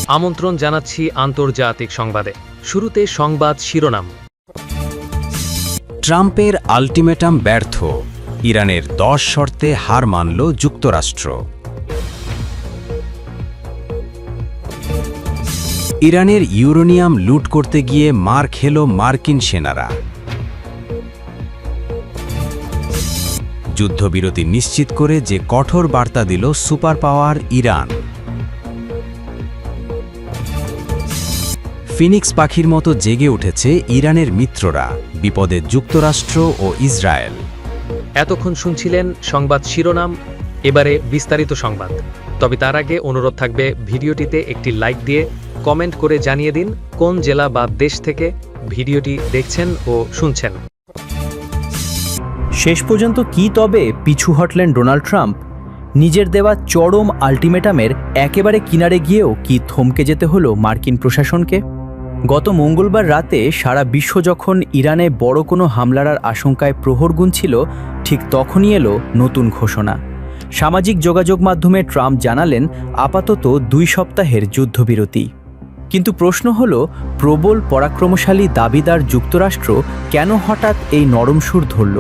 আমন্ত্রণ জানাচ্ছি আন্তর্জাতিক সংবাদে। শুরুতে সংবাদ শিরোনাম। ট্রাম্পের আল্টিমেটাম ব্যর্থ, ইরানের 10 শর্তে হার মানল যুক্তরাষ্ট্র। ইরানের ইউরেনিয়াম লুট করতে গিয়ে মার খেল মার্কিন সেনারা। যুদ্ধবিরতি নিশ্চিত করে যে কঠোর বার্তা দিল সুপার পাওয়ার ইরান। ফিনিক্স পাখির মতো জেগে উঠেছে ইরানের মিত্ররা, বিপদে যুক্তরাষ্ট্র ও ইসরায়েল। এতক্ষণ শুনছিলেন সংবাদ শিরোনাম, এবারে বিস্তারিত সংবাদ। তবে তার আগে অনুরোধ থাকবে ভিডিওটিতে একটি লাইক দিয়ে কমেন্ট করে জানিয়ে দিন কোন জেলা বা দেশ থেকে ভিডিওটি দেখছেন ও শুনছেন। শেষ পর্যন্ত কি তবে পিছু হটলেন ডোনাল্ড ট্রাম্প? নিজের দেওয়া চরম আল্টিমেটামের একেবারে কিনারে গিয়েও কি থমকে যেতে হলো মার্কিন প্রশাসনকে? গত মঙ্গলবার রাতে সারা বিশ্ব যখন ইরানে বড় কোনো হামলার আশঙ্কায় প্রহর গুনছিল, ঠিক তখনই এলো নতুন ঘোষণা। সামাজিক যোগাযোগ মাধ্যমে ট্রাম্প জানালেন আপাতত 2 সপ্তাহের যুদ্ধবিরতি। কিন্তু প্রশ্ন হলো, প্রবল পরাক্রমশালী দাবিদার যুক্তরাষ্ট্র কেন হঠাৎ এই নরম সুর ধরল?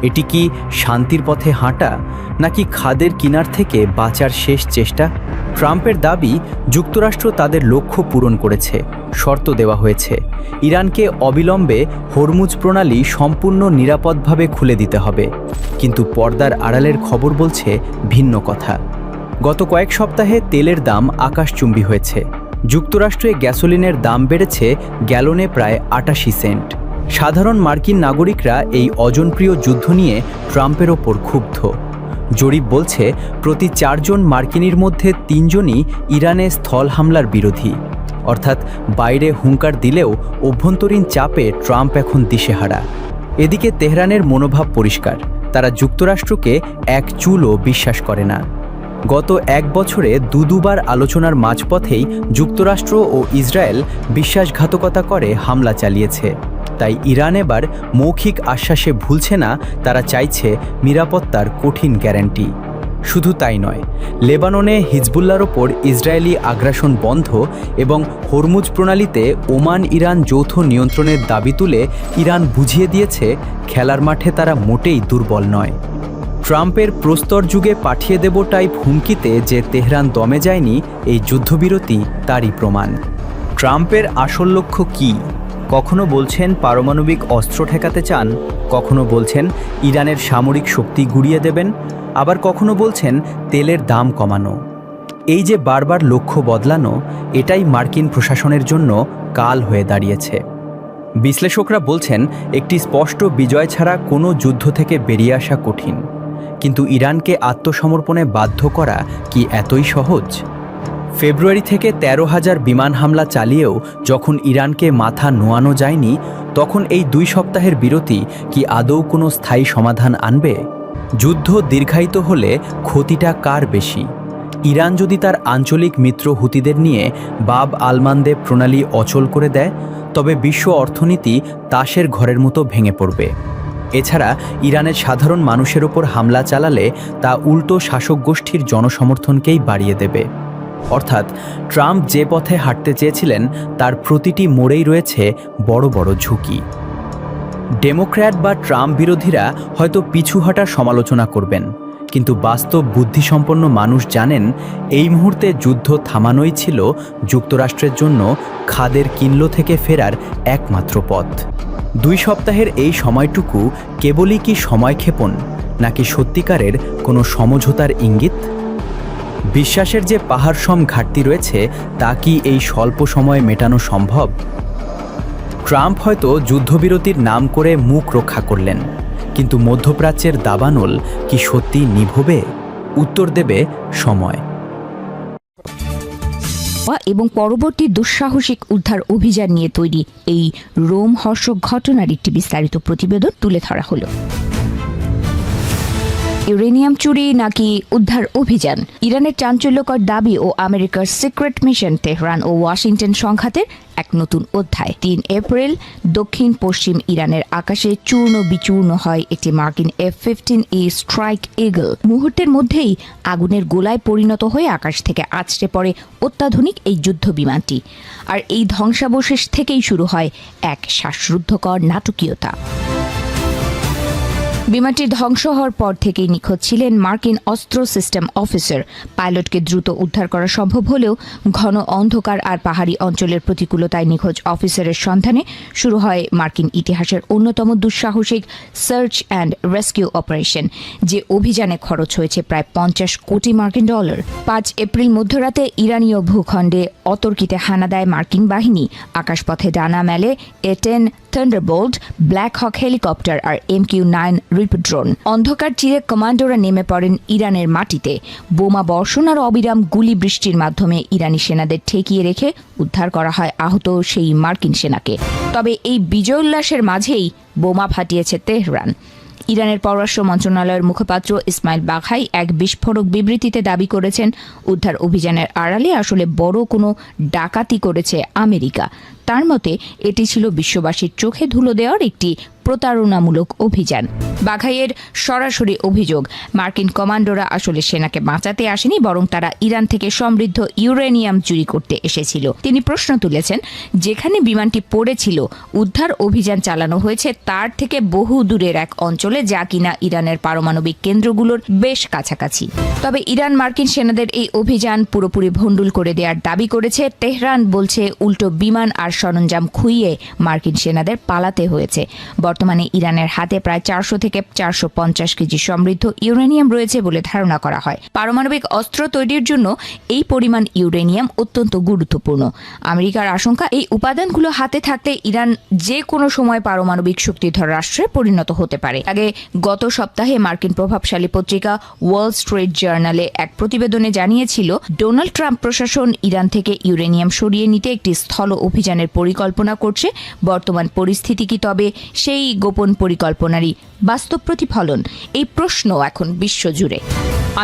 এটি কি শান্তির পথে হাঁটা, নাকি খাদের কিনার থেকে বাঁচার শেষ চেষ্টা? ট্রাম্পের দাবি, যুক্তরাষ্ট্র তাদের লক্ষ্য পূরণ করেছে, শর্ত দেওয়া হয়েছে, ইরানকে অবিলম্বে হরমুজ প্রণালী সম্পূর্ণ নিরাপদভাবে খুলে দিতে হবে। কিন্তু পর্দার আড়ালের খবর বলছে ভিন্ন কথা। গত কয়েক সপ্তাহে তেলের দাম আকাশচুম্বী হয়েছে। যুক্তরাষ্ট্রে গ্যাসোলিনের দাম বেড়েছে গ্যালনে প্রায় 88 সেন্ট। সাধারণ মার্কিন নাগরিকরা এই অজনপ্রিয় যুদ্ধ নিয়ে ট্রাম্পের ওপর ক্ষুব্ধ। জরিপ বলছে প্রতি 4 জন মার্কিনীর মধ্যে 3 জনই ইরানে স্থল হামলার বিরোধী। অর্থাৎ বাইরে হুঙ্কার দিলেও অভ্যন্তরীণ চাপে ট্রাম্প এখন দিশেহারা। এদিকে তেহরানের মনোভাব পরিষ্কার, তারা যুক্তরাষ্ট্রকে এক চুলও বিশ্বাস করে না। গত 1 বছরে দুবার আলোচনার মাঝপথেই যুক্তরাষ্ট্র ও ইসরায়েল বিশ্বাসঘাতকতা করে হামলা চালিয়েছে। তাই ইরান এবার মৌখিক আশ্বাসে ভুলছে না, তারা চাইছে নিরাপত্তার কঠিন গ্যারান্টি। শুধু তাই নয়, লেবাননে হিজবুল্লাহর ওপর ইসরায়েলি আগ্রাসন বন্ধ এবং হরমুজ প্রণালীতে ওমান ইরান যৌথ নিয়ন্ত্রণের দাবি তুলে ইরান বুঝিয়ে দিয়েছে খেলার মাঠে তারা মোটেই দুর্বল নয়। ট্রাম্পের প্রস্তর যুগে পাঠিয়ে দেব টাইপ হুমকিতে যে তেহরান দমে যায়নি, এই যুদ্ধবিরতি তারই প্রমাণ। ট্রাম্পের আসল লক্ষ্য কী? কখনো বলছেন পারমাণবিক অস্ত্র ঠেকাতে চান, কখনো বলছেন ইরানের সামরিক শক্তি গুড়িয়ে দেবেন, আবার কখনো বলছেন তেলের দাম কমানো। এই যে বারবার লক্ষ্য বদলানো, এটাই মার্কিন প্রশাসনের জন্য কাল হয়ে দাঁড়িয়েছে। বিশ্লেষকরা বলছেন একটি স্পষ্ট বিজয় ছাড়া কোনো যুদ্ধ থেকে বেরিয়ে আসা কঠিন। কিন্তু ইরানকে আত্মসমর্পণে বাধ্য করা কি এতই সহজ? ফেব্রুয়ারি থেকে 13,000 বিমান হামলা চালিয়েও যখন ইরানকে মাথা নোয়ানো যায়নি, তখন এই 2 সপ্তাহের বিরতি কি আদৌ কোনো স্থায়ী সমাধান আনবে? যুদ্ধ দীর্ঘায়িত হলে ক্ষতিটা কার বেশি? ইরান যদি তার আঞ্চলিক মিত্র হুতিদের নিয়ে বাব আল-মান্দেব প্রণালী অচল করে দেয়, তবে বিশ্ব অর্থনীতি তাসের ঘরের মতো ভেঙে পড়বে। এছাড়া ইরানের সাধারণ মানুষের ওপর হামলা চালালে তা উল্টো শাসক গোষ্ঠীর জনসমর্থনকেই বাড়িয়ে দেবে। অর্থাৎ ট্রাম্প যে পথে হাঁটতে চেয়েছিলেন, তার প্রতিটি মোড়েই রয়েছে বড় বড় ঝুঁকি। ডেমোক্র্যাট বা ট্রাম্প বিরোধীরা হয়তো পিছু হটার সমালোচনা করবেন, কিন্তু বাস্তব বুদ্ধিসম্পন্ন মানুষ জানেন এই মুহূর্তে যুদ্ধ থামানোই ছিল যুক্তরাষ্ট্রের জন্য খাদের কিনলো থেকে ফেরার একমাত্র পথ। 2 সপ্তাহের এই সময়টুকু কেবলই কি সময়ক্ষেপণ, নাকি সত্যিকারের কোনো সমঝোতার ইঙ্গিত? বিশ্বাসের যে পাহাড়সম ঘাটতি রয়েছে, তা কি এই স্বল্প সময়ে মেটানো সম্ভব? ট্রাম্প হয়তো যুদ্ধবিরতির নাম করে মুখ রক্ষা করলেন, কিন্তু মধ্যপ্রাচ্যের দাবানল কি সত্যি নিভবে? উত্তর দেবে সময়। এবং পরবর্তী দুঃসাহসিক উদ্ধার অভিযান নিয়ে তৈরি এই রোমহর্ষক ঘটনার একটি বিস্তারিত প্রতিবেদন তুলে ধরা হলো। ইউরেনিয়াম চুরি নাকি উদ্ধার অভিযান? ইরানের চাঞ্চল্যকর দাবি ও আমেরিকার সিক্রেট মিশন তেহরান ও ওয়াশিংটন সংঘাতের এক নতুন অধ্যায়। ৩ এপ্রিল দক্ষিণ পশ্চিম ইরানের আকাশে চূর্ণ বিচূর্ণ হয় একটি মার্কিন F-15E স্ট্রাইক ঈগল। মুহূর্তের মধ্যেই আগুনের গোলায় পরিণত হয়ে আকাশ থেকে আছড়ে পড়ে অত্যাধুনিক এই যুদ্ধ বিমানটি। আর এই ধ্বংসাবশেষ থেকেই শুরু হয় এক শ্বাসরুদ্ধকর নাটকীয়তা। বিমানটি ধ্বংস হওয়ার পর থেকেই নিখোঁজ ছিলেন মার্কিন অস্ত্র সিস্টেম অফিসার। পাইলটকে দ্রুত উদ্ধার করা সম্ভব হলেও ঘন অন্ধকার আর পাহাড়ি অঞ্চলের প্রতিকূলতায় নিখোঁজ অফিসারের সন্ধানে শুরু হয় মার্কিন ইতিহাসের অন্যতম দুঃসাহসিক সার্চ অ্যান্ড রেস্কিউ অপারেশন, যে অভিযানে খরচ হয়েছে প্রায় $50 কোটি। 5 এপ্রিল মধ্যরাতে ইরানীয় ভূখণ্ডে অতর্কিতে হানা দেয় মার্কিন বাহিনী। আকাশপথে ডানা মেলে A-10 থান্ডারবোল্ট, ব্ল্যাক হক হেলিকপ্টার আর MQ-9 রিপার ড্রোন। অন্ধকার চিরে কমান্ডোরা নেমে পড়েন ইরানের মাটিতে। বোমা বর্ষণ আর অবিরাম গুলি বৃষ্টির মাধ্যমে ইরানি সেনাদের ঠেকিয়ে রেখে উদ্ধার করা হয় আহত সেই মার্কিন সেনাকে। তবে এই বিজয় উল্লাসের মাঝেই বোমা ফাটিয়েছে তেহরান। ইরানের পররাষ্ট্র মন্ত্রণালয়ের মুখপাত্র ইসমাইল বাঘাই এক বিস্ফোরক বিবৃতিতে দাবি করেছেন, উদ্ধার অভিযানের আড়ালে আসলে বড় কোনো ডাকাতি করেছে আমেরিকা। তার মতে এটি ছিল বিশ্ববাসীর চোখে ধুলো দেওয়ার একটি প্রতারণামূলক অভিযান। বাঘাইয়ের সরাসরি অভিযোগ, মার্কিন কমান্ডোরা আসলে সেনাকে বাঁচাতে আসেনি, বরং তারা ইরান থেকে সমৃদ্ধ ইউরেনিয়াম চুরি করতে এসেছিল। তিনি প্রশ্ন তুলেছেন, যেখানে বিমানটি পড়েছিল উদ্ধার অভিযান চালানো হয়েছে তার থেকে বহু দূরের এক অঞ্চলে, যা কিনা ইরানের পারমাণবিক কেন্দ্রগুলোর বেশ কাছাকাছি। তবে ইরান মার্কিন সেনাদের এই অভিযান পুরোপুরি ভণ্ডুল করে দেওয়ার দাবি করেছে। তেহরান বলছে উল্টো বিমান আর সরঞ্জাম খুইয়ে মার্কিন সেনাদের পালাতে হয়েছে। বর্তমানে ইরানের হাতে প্রায় 400 থেকে 450 কেজি সমৃদ্ধ ইউরেনিয়াম রয়েছে বলে ধারণা করা হয়। পারমাণবিক অস্ত্র তৈরির জন্য এই পরিমাণ ইউরেনিয়াম অত্যন্ত গুরুত্বপূর্ণ। আমেরিকার আশঙ্কা, এই উপাদানগুলো হাতে থাকলে ইরান যে কোনো সময় পারমাণবিক শক্তিধর রাষ্ট্রে পরিণত হতে পারে। আগে গত সপ্তাহে মার্কিন প্রভাবশালী পত্রিকা ওয়াল স্ট্রিট জার্নালে এক প্রতিবেদনে জানিয়েছিল, ডোনাল্ড ট্রাম্প প্রশাসন ইরান থেকে ইউরেনিয়াম সরিয়ে নিতে একটি স্থল অভিযানের পরিকল্পনা করছে। বর্তমান পরিস্থিতি কি তবে সেই গোপন পরিকল্পনারই বাস্তব প্রতিফলন? এই প্রশ্ন এখন বিশ্বজুড়ে।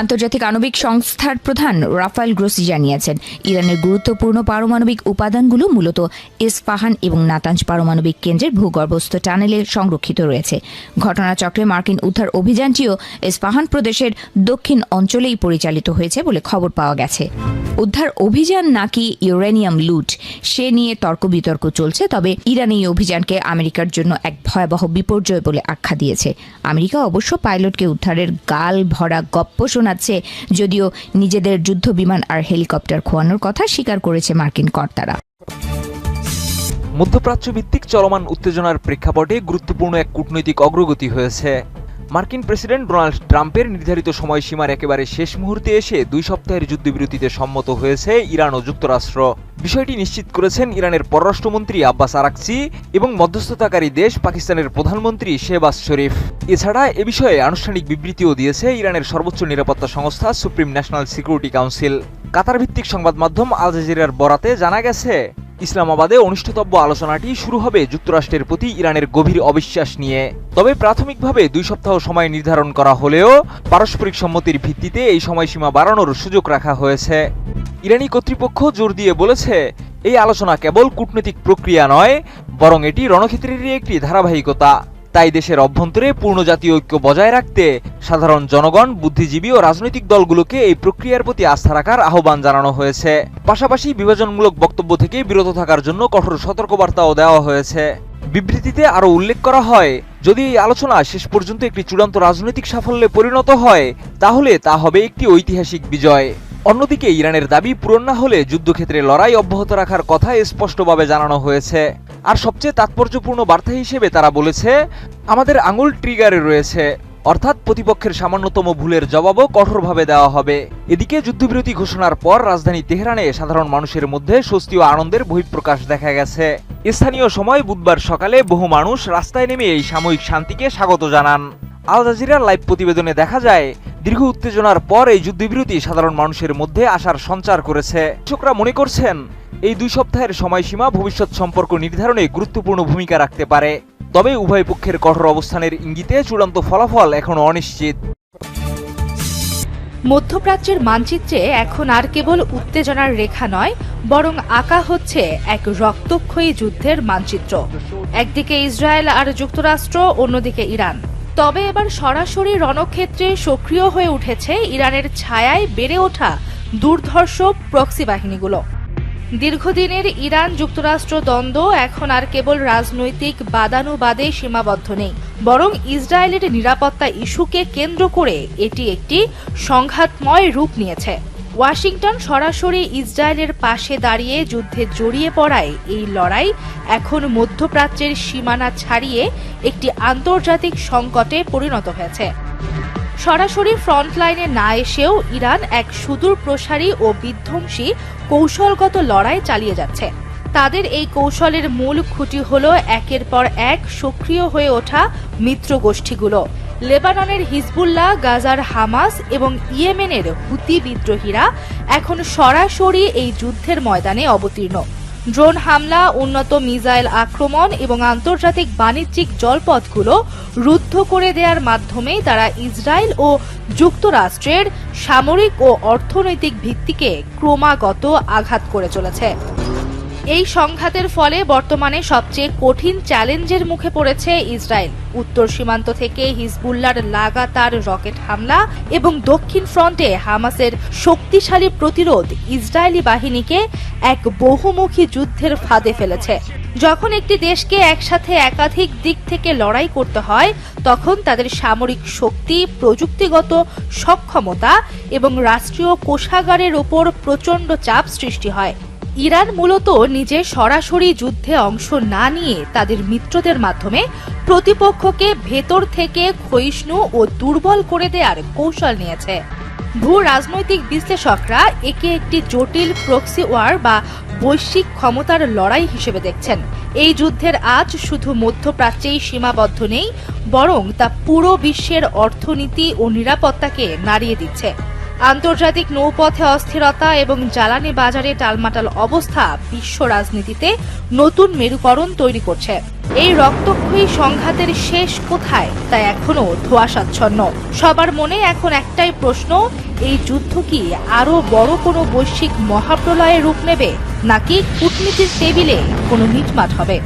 আন্তর্জাতিক আণবিক সংস্থার প্রধান রাফায়েল গ্রোসি জানিয়েছেন, ইরানের গুরুত্বপূর্ণ পারমাণবিক উপাদানগুলো মূলত ইস্পাহান এবং নাতাঞ্জ পারমাণবিক কেন্দ্রের ভূগর্ভস্থ টানেলে সংরক্ষিত রয়েছে। ঘটনাচক্রে মার্কিন উদ্ধার অভিযানটিও ইস্পাহান প্রদেশের দক্ষিণ অঞ্চলেই পরিচালিত হয়েছে বলে খবর পাওয়া গেছে। উদ্ধার অভিযান নাকি ইউরেনিয়াম লুট, সে নিয়ে তর্ক বিতর্ক চলছে। তবে ইরান এই অভিযানকে আমেরিকার জন্য এক ভয়াবহ বিপর্যয় বলে আখ্যা দিয়েছে। আমেরিকা অবশ্য পাইলটকে উদ্ধারের গাল ভরা গপ্প শোনাচ্ছে, যদিও নিজেদের যুদ্ধ বিমান আর হেলিকপ্টার খোয়ানোর কথা স্বীকার করেছে মার্কিন কর্তারা। মধ্যপ্রাচ্য ভিত্তিক চলমান উত্তেজনার প্রেক্ষাপটে গুরুত্বপূর্ণ এক কূটনৈতিক অগ্রগতি হয়েছে। মার্কিন প্রেসিডেন্ট ডোনাল্ড ট্রাম্পের নির্ধারিত সময়সীমার একেবারে শেষ মুহূর্তে এসে 2 সপ্তাহের যুদ্ধবিরতিতে সম্মত হয়েছে ইরান ও যুক্তরাষ্ট্র। বিষয়টি নিশ্চিত করেছেন ইরানের পররাষ্ট্রমন্ত্রী আব্বাস আরাকচি এবং মধ্যস্থতাকারী দেশ পাকিস্তানের প্রধানমন্ত্রী শেহবাজ শরীফ। এছাড়া এ বিষয়ে আনুষ্ঠানিক বিবৃতিও দিয়েছে ইরানের সর্বোচ্চ নিরাপত্তা সংস্থা সুপ্রিম ন্যাশনাল সিকিউরিটি কাউন্সিল। কাতার ভিত্তিক সংবাদ মাধ্যম আল জাজিরার বরাতে জানা গেছে, ইসলামাবাদে অনুষ্ঠিতব্য আলোচনাটি শুরু হবে যুক্তরাষ্ট্রের প্রতি ইরানের গভীর অবিশ্বাস নিয়ে। তবে প্রাথমিকভাবে 2 সপ্তাহ সময় নির্ধারণ করা হলেও পারস্পরিক সম্মতির ভিত্তিতে এই সময়সীমা বাড়ানোর সুযোগ রাখা হয়েছে। ইরানি কর্তৃপক্ষ জোর দিয়ে বলেছে, এই আলোচনা কেবল কূটনৈতিক প্রক্রিয়া নয়, বরং এটি রণক্ষেত্রেরই একটি ধারাবাহিকতা। তাই দেশের অভ্যন্তরে পূর্ণ জাতীয় ঐক্য বজায় রাখতে সাধারণ জনগণ, বুদ্ধিজীবী ও রাজনৈতিক দলগুলোকে এই প্রক্রিয়ার প্রতি আস্থা রাখার আহ্বান জানানো হয়েছে। পাশাপাশি বিভাজনমূলক বক্তব্য থেকে বিরত থাকার জন্য কঠোর সতর্কবার্তাও দেওয়া হয়েছে। বিবৃতিতে আরও উল্লেখ করা হয়, যদি এই আলোচনা শেষ পর্যন্ত একটি চূড়ান্ত রাজনৈতিক সাফল্যে পরিণত হয়, তাহলে তা হবে একটি ঐতিহাসিক বিজয়। অন্যদিকে ইরানের দাবি পূরণ না হলে যুদ্ধক্ষেত্রে লড়াই অব্যাহত রাখার কথা স্পষ্টভাবে জানানো হয়েছে। আর সবচেয়ে তাৎপর্যপূর্ণ বার্তা হিসেবে তারা বলেছে, আমাদের আঙুল ট্রিগারে রয়েছে, অর্থাৎ প্রতিপক্ষের সামান্যতম ভুলের জবাবও কঠোরভাবে দেওয়া হবে। এদিকে যুদ্ধবিরতি ঘোষণার পর রাজধানী তেহরানে সাধারণ মানুষের মধ্যে স্বস্তি ও আনন্দের বহিঃপ্রকাশ দেখা গেছে। স্থানীয় সময় বুধবার সকালে বহু মানুষ রাস্তায় নেমে এই সাময়িক শান্তিকে স্বাগত জানান। আল জাজিরার লাইভ প্রতিবেদনে দেখা যায়, দীর্ঘ উত্তেজনার পর এই যুদ্ধবিরতি সাধারণ মানুষের মধ্যে আশার সঞ্চার করেছে। কৃষকরা মনে করছেন, এই 2 সপ্তাহের সময়সীমা ভবিষ্যৎ সম্পর্ক নির্ধারণে গুরুত্বপূর্ণ ভূমিকা রাখতে পারে। তবে উভয় পক্ষের কঠোর অবস্থানের ইঙ্গিতে চূড়ান্ত ফলাফল এখনও অনিশ্চিত। মধ্যপ্রাচ্যের মানচিত্রে এখন আর কেবল উত্তেজনার রেখা নয়, বরং আঁকা হচ্ছে এক রক্তক্ষয়ী যুদ্ধের মানচিত্র। একদিকে ইসরায়েল আর যুক্তরাষ্ট্র, অন্যদিকে ইরান। তবে এবার সরাসরি রণক্ষেত্রে সক্রিয় হয়ে উঠেছে ইরানের ছায়ায় বেড়ে ওঠা দুর্ধর্ষ প্রক্সি বাহিনীগুলো। দীর্ঘদিনের ইরান যুক্তরাষ্ট্র দ্বন্দ্ব এখন আর কেবল রাজনৈতিক বাদানুবাদে সীমাবদ্ধ নেই, বরং ইসরায়েলের নিরাপত্তা ইস্যুকে কেন্দ্র করে এটি একটি সংঘাতময় রূপ নিয়েছে। ওয়াশিংটন সরাসরি ইসরায়েলের পাশে দাঁড়িয়ে যুদ্ধে জড়িয়ে পড়ায় এই লড়াই এখন মধ্যপ্রাচ্যের সীমানা ছাড়িয়ে একটি আন্তর্জাতিক সংকটে পরিণত হয়েছে। সরাসরি ফ্রন্টলাইনে না এসেও ইরান এক সুদূর প্রসারী ও বিধ্বংসী কৌশলগত লড়াই চালিয়ে যাচ্ছে। তাদের এই কৌশলের মূল খুঁটি হল একের পর এক সক্রিয় হয়ে ওঠা মিত্র গোষ্ঠীগুলো। লেবাননের হিজবুল্লাহ, গাজার হামাস এবং ইয়েমেনের হুতি বিদ্রোহীরা এখন সরাসরি এই যুদ্ধের ময়দানে অবতীর্ণ। ড্রোন হামলা, উন্নত মিসাইল আক্রমণ এবং আন্তর্জাতিক বাণিজ্যিক জলপথগুলো রুদ্ধ করে দেওয়ার মাধ্যমে তারা ইসরায়েল ও যুক্তরাষ্ট্রের সামরিক ও অর্থনৈতিক ভিত্তিকে ক্রমাগত আঘাত করে চলেছে। এই সংঘাতের ফলে বর্তমানে সবচেয়ে কঠিন চ্যালেঞ্জের মুখে পড়েছে ইসরায়েল। উত্তর সীমান্ত থেকে হিজবুল্লাহর লাগাতার রকেট হামলা এবং দক্ষিণ ফ্রন্টে হামাসের শক্তিশালী প্রতিরোধ ইসরায়েলি বাহিনীকে এক বহুমুখী যুদ্ধের ফাঁদে ফেলেছে। যখন একটি দেশকে একসাথে একাধিক দিক থেকে লড়াই করতে হয়, তখন তাদের সামরিক শক্তি, প্রযুক্তিগত সক্ষমতা এবং রাষ্ট্রীয় কোষাগারের ওপর প্রচণ্ড চাপ সৃষ্টি হয়। ইরান মূলত নিজে সরাসরি যুদ্ধে অংশ না নিয়ে তাদের মিত্রদের মাধ্যমে প্রতিপক্ষকে ভেতর থেকে ক্ষয়িষ্ণু ও দুর্বল করে দেওয়ার কৌশল নিয়েছে। ভূ রাজনৈতিক বিশ্লেষকরা একে একটি জটিল প্রক্সি ওয়ার বা বৈশ্বিক ক্ষমতার লড়াই হিসেবে দেখছেন। এই যুদ্ধের আজ শুধু মধ্যপ্রাচ্যেই সীমাবদ্ধ নেই, বরং তা পুরো বিশ্বের অর্থনীতি ও নিরাপত্তাকে নাড়িয়ে দিচ্ছে। আন্তর্জাতিক নৌপথে অস্থিরতা এবং জ্বালানি বাজারে টালমাটাল অবস্থা বিশ্ব রাজনীতিতে নতুন মেরুকরণ তৈরি করছে। এই রক্তক্ষয়ী সংঘাতের শেষ কোথায় তা এখনো ধোঁয়াশাচ্ছন্ন। সবার মনে এখন একটাই প্রশ্ন, এই যুদ্ধ কি আরো বড় কোনো বৈশ্বিক মহাপ্রলয়ের রূপ নেবে, নাকি কূটনীতির টেবিলে কোনো মিটমাট হবে?